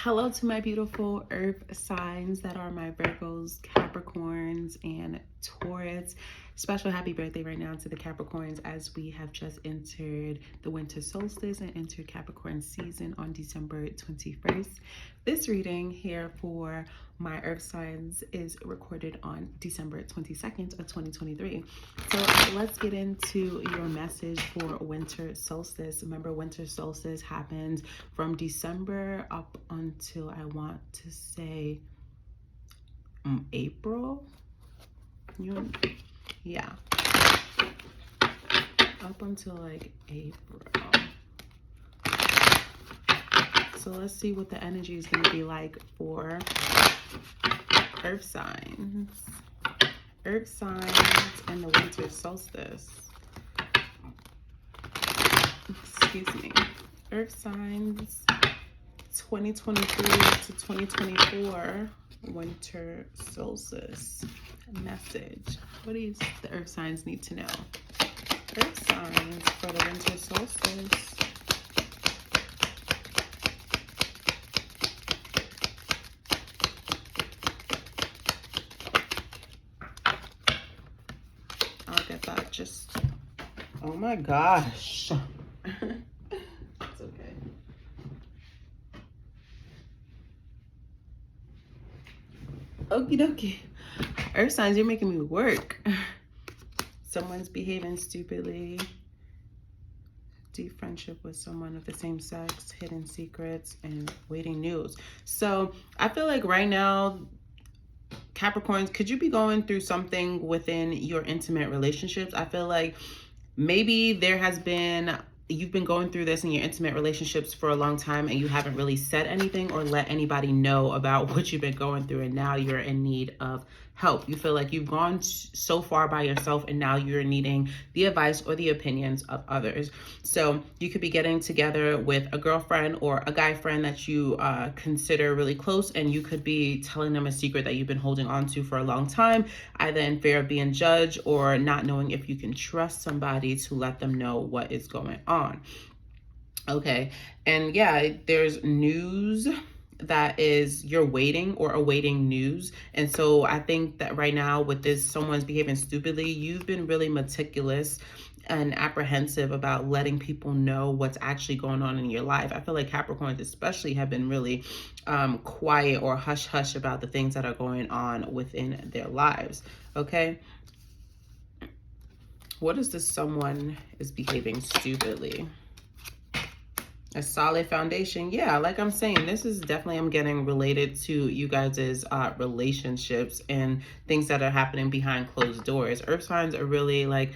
Hello to my beautiful earth signs that are my Virgos, Capricorns, and Taurus. Special happy birthday right now to the Capricorns as we have just entered the winter solstice and entered Capricorn season on December 21st. This reading here for my earth signs is recorded on December 22nd of 2023. So let's get into your message for winter solstice. Remember, winter solstice happens from December up until I want to say April. Yeah, up until like April. So let's see what the energy is going to be like for earth signs. Earth signs and the winter solstice. Excuse me. Earth signs 2023 to 2024 winter solstice message. What do the earth signs need to know? Earth signs for the winter solstice. I'll get that just, oh my gosh. It's okay. Okie dokie. Earth signs, you're making me work. Someone's behaving stupidly. Deep friendship with someone of the same sex, hidden secrets, and waiting news. So I feel like right now, Capricorns, could you be going through something within your intimate relationships? I feel like maybe you've been going through this in your intimate relationships for a long time and you haven't really said anything or let anybody know about what you've been going through, and now you're in need of help. You feel like you've gone so far by yourself and now you're needing the advice or the opinions of others. So you could be getting together with a girlfriend or a guy friend that you consider really close, and you could be telling them a secret that you've been holding on to for a long time, either in fear of being judged or not knowing if you can trust somebody to let them know what is going on. Okay, and yeah, there's news that is you're waiting or awaiting news. And so I think that right now with this, someone's behaving stupidly, you've been really meticulous and apprehensive about letting people know what's actually going on in your life. I feel like Capricorns especially have been really quiet or hush hush about the things that are going on within their lives. Okay, what is this someone is behaving stupidly? A solid foundation. Yeah, like I'm saying, this is definitely, I'm getting related to you guys' relationships and things that are happening behind closed doors. Earth signs are really like,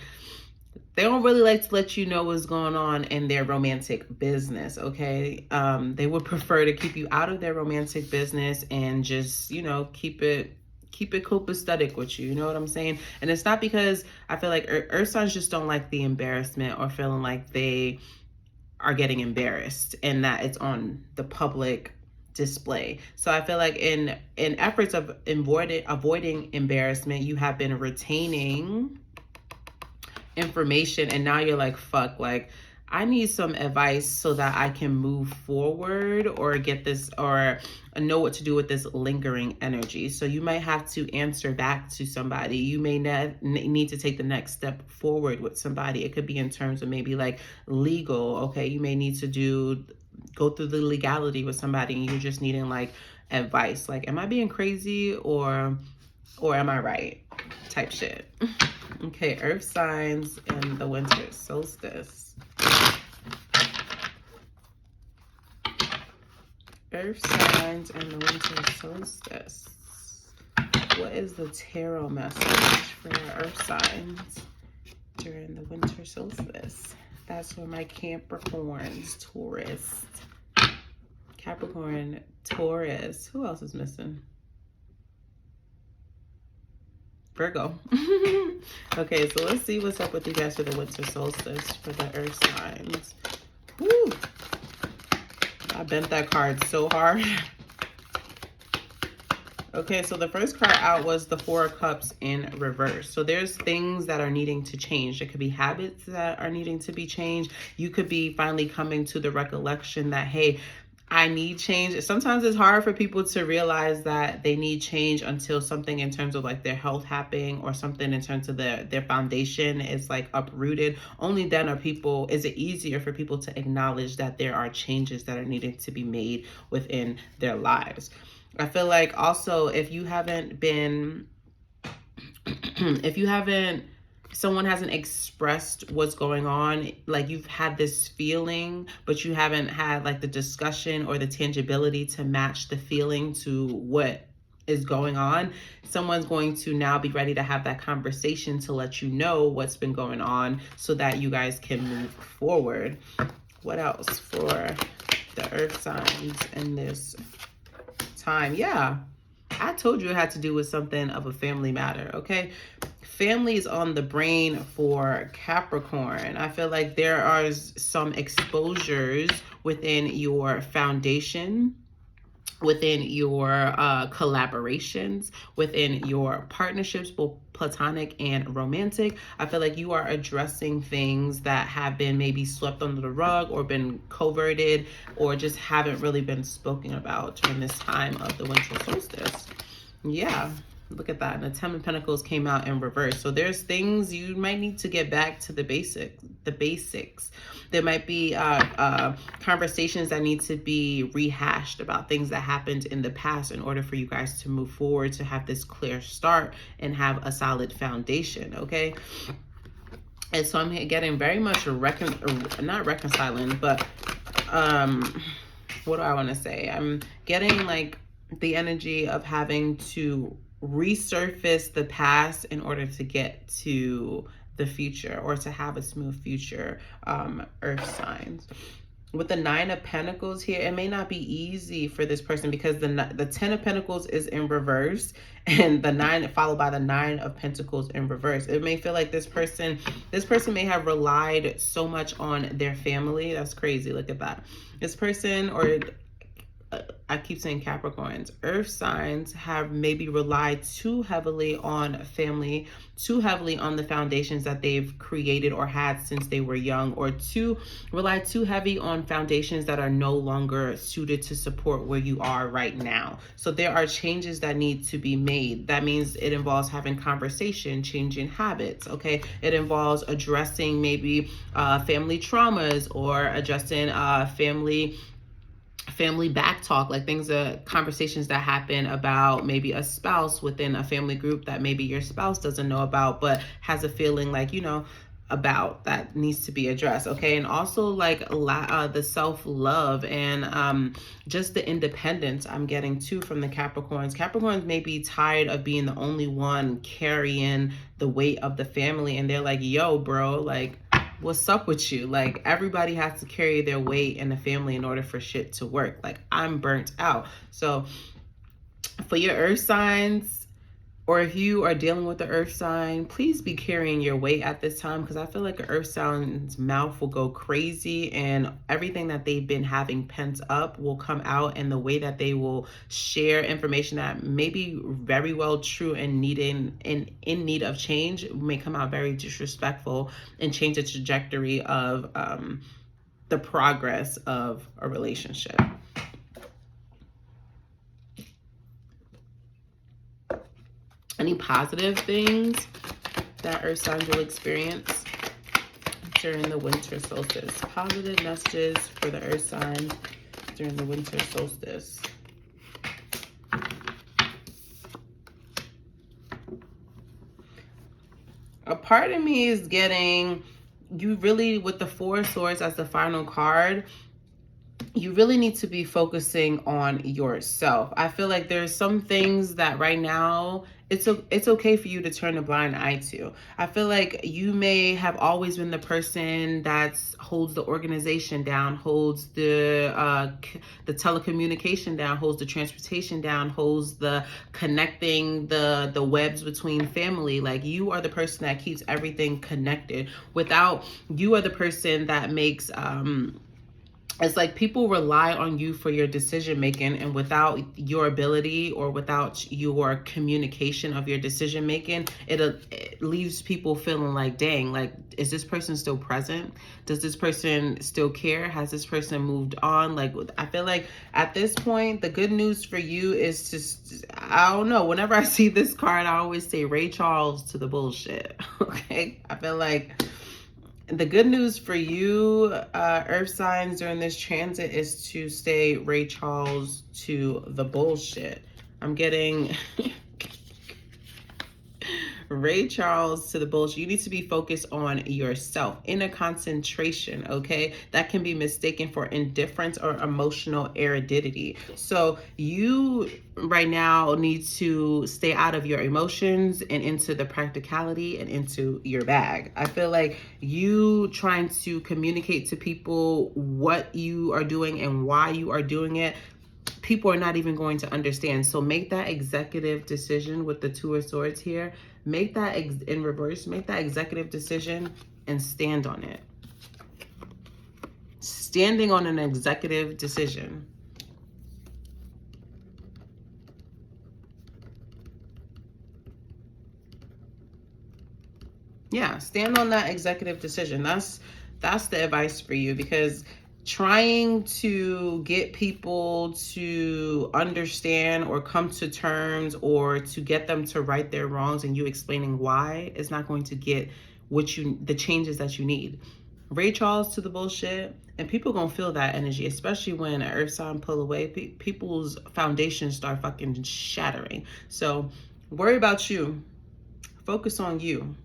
they don't really like to let you know what's going on in their romantic business, okay? They would prefer to keep you out of their romantic business and just, keep it copacetic with you know what I'm saying? And it's not because I feel like earth signs just don't like the embarrassment or feeling like they are getting embarrassed and that it's on the public display. So I feel like in efforts of avoiding embarrassment, you have been retaining information, and now you're like, fuck, like I need some advice so that I can move forward or get this, or know what to do with this lingering energy. So you might have to answer back to somebody. You may need to take the next step forward with somebody. It could be in terms of maybe like legal. Okay, you may need to go through the legality with somebody, and you're just needing like advice. Like, am I being crazy or am I right? Type shit. Okay, earth signs and the winter solstice. Earth signs and the winter solstice. What is the tarot message for earth signs during the winter solstice? That's for my Capricorns, Taurus. Capricorn, Taurus. Who else is missing? Virgo. Okay, so let's see what's up with you guys for the winter solstice for the earth signs. Woo! I bent that card so hard. Okay, so the first card out was the Four of Cups in reverse. So there's things that are needing to change. There could be habits that are needing to be changed. You could be finally coming to the recollection that, hey, I need change. Sometimes it's hard for people to realize that they need change until something in terms of like their health happening, or something in terms of their foundation is like uprooted. Only then is it easier for people to acknowledge that there are changes that are needed to be made within their lives. I feel like also if you haven't been if you haven't someone hasn't expressed what's going on, like you've had this feeling but you haven't had like the discussion or the tangibility to match the feeling to what is going on, someone's going to now be ready to have that conversation to let you know what's been going on so that you guys can move forward. What else for the earth signs in this time? Yeah, I told you it had to do with something of a family matter, okay? Family is on the brain for Capricorn. I feel like there are some exposures within your foundation, within your collaborations, within your partnerships, both platonic and romantic. I feel like you are addressing things that have been maybe swept under the rug or been coverted or just haven't really been spoken about during this time of the winter solstice. Yeah, look at that. And the 10 of Pentacles came out in reverse. So there's things you might need to get back to the basics. There might be conversations that need to be rehashed about things that happened in the past in order for you guys to move forward, to have this clear start and have a solid foundation, okay? And so I'm getting very much not reconciling, but what do I want to say? I'm getting like the energy of having to resurface the past in order to get to the future, or to have a smooth future, earth signs. With the 9 of Pentacles here, it may not be easy for this person because the 10 of Pentacles is in reverse, and the 9 followed by the 9 of Pentacles in reverse. It may feel like this person may have relied so much on their family. That's crazy. Look at that. This person, or I keep saying Capricorns, earth signs have maybe relied too heavily on family, too heavily on the foundations that they've created or had since they were young, or relied too heavy on foundations that are no longer suited to support where you are right now. So there are changes that need to be made. That means it involves having conversation, changing habits, okay? It involves addressing maybe family traumas, or addressing family back talk, like conversations that happen about maybe a spouse within a family group that maybe your spouse doesn't know about, but has a feeling like, about, that needs to be addressed, okay? And also like the self-love and just the independence I'm getting too from the Capricorns. Capricorns may be tired of being the only one carrying the weight of the family, and they're like, yo, bro, like, what's up with you? Like, everybody has to carry their weight in the family in order for shit to work. Like, I'm burnt out. So for your earth signs, or if you are dealing with the earth sign, please be carrying your weight at this time, because I feel like an earth sign's mouth will go crazy, and everything that they've been having pent up will come out, and the way that they will share information that may be very well true and in need of change may come out very disrespectful and change the trajectory of the progress of a relationship. Any positive things that earth signs will experience during the winter solstice? Positive messages for the earth signs during the winter solstice. A part of me is getting, you really, with the 4 of Swords as the final card, you really need to be focusing on yourself. I feel like there's some things that right now it's okay for you to turn a blind eye to. I feel like you may have always been the person that holds the organization down, holds the telecommunication down, holds the transportation down, holds the connecting the webs between family. Like, you are the person that keeps everything connected. You are the person that makes it's like people rely on you for your decision making, and without your ability or without your communication of your decision making, it leaves people feeling like, dang, like, is this person still present? Does this person still care? Has this person moved on? Like, I feel like at this point, the good news for you is just, I don't know, whenever I see this card, I always say Ray Charles to the bullshit. Okay, I feel like the good news for you, Earth signs, during this transit is to stay Ray Charles to the bullshit. I'm getting Ray Charles to the bullshit. You need to be focused on yourself, inner concentration, okay? That can be mistaken for indifference or emotional aridity. So you right now need to stay out of your emotions and into the practicality and into your bag. I feel like you trying to communicate to people what you are doing and why you are doing it, people are not even going to understand. So make that executive decision with the Two of Swords here. Make that in reverse. Make that executive decision and stand on it. Standing on an executive decision. Yeah, stand on that executive decision. That's the advice for you, because trying to get people to understand or come to terms or to get them to right their wrongs and you explaining why is not going to get the changes that you need. Ray Charles to the bullshit, and people gonna feel that energy, especially when an earth sign pull away. People's foundations start fucking shattering. So worry about you. Focus on you.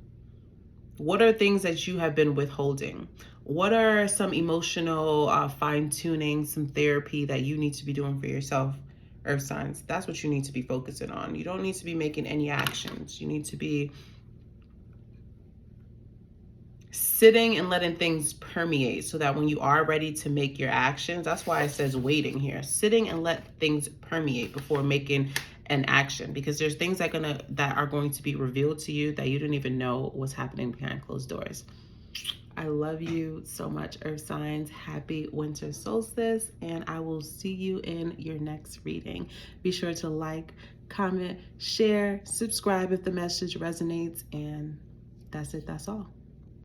What are things that you have been withholding? What are some emotional fine-tuning, some therapy that you need to be doing for yourself, Earth signs? That's what you need to be focusing on. You don't need to be making any actions. You need to be sitting and letting things permeate so that when you are ready to make your actions, that's why it says waiting here. Sitting and let things permeate before making an action, because there's things that are going to be revealed to you that you don't even know what's happening behind closed doors. I love you so much, Earth signs. Happy winter solstice, and I will see you in your next reading. Be sure to like, comment, share, subscribe if the message resonates, and that's it. That's all.